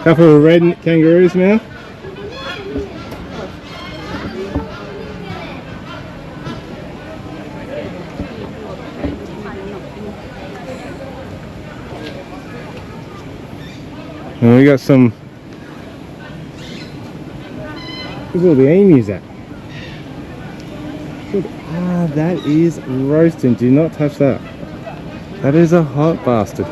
Couple of red kangaroos now. And we got some. Where's all the emus at? Ah, that is roasting. Do not touch that. That is a hot bastard.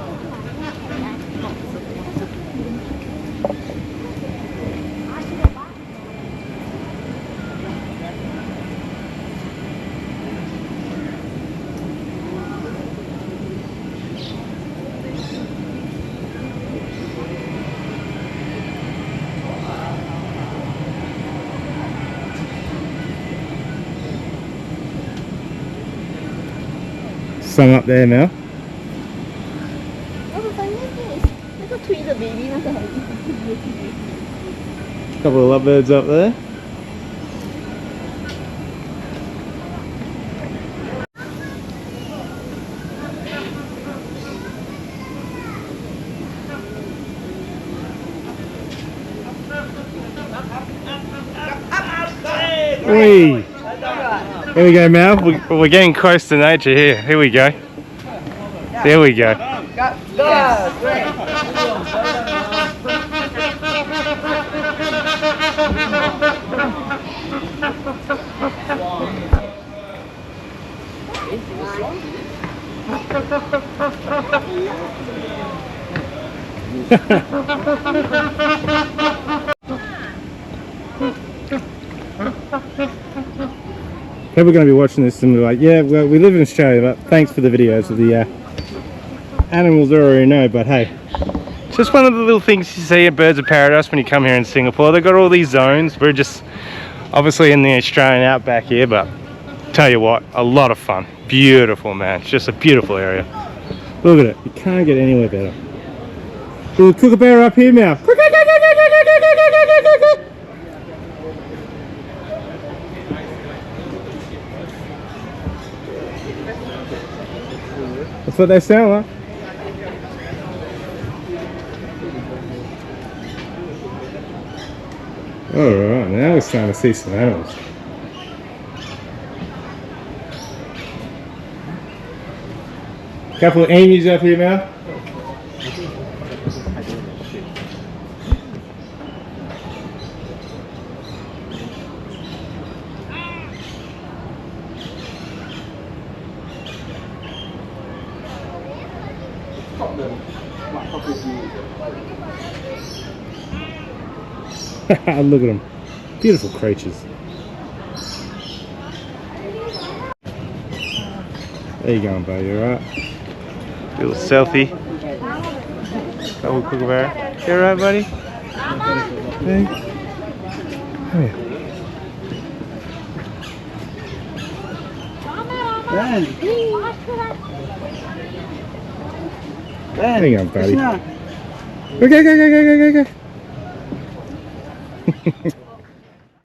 Some up there now. Couple of lovebirds up there. Whee! Here we go, Mal. We're getting close to nature here. Here we go. There we go. People are going to be watching this and be like, yeah, well, we live in Australia, but thanks for the videos of the animals I already know. But hey, it's just one of the little things you see at Birds of Paradise when you come here in Singapore. They've got all these zones. We're just obviously in the Australian outback here, but tell you what, a lot of fun. Beautiful, man. It's just a beautiful area. Look at it. You can't get anywhere better. Little kookaburra up here now. That's what they sound like. Alright, now we're starting to see some animals. Couple of emus up here now. Look at them. Beautiful creatures. There you going, buddy, alright? Little selfie. Double kookaburra. You alright, buddy? Hey. Come here. There you go, buddy. Go, go, go, go, go, go, go.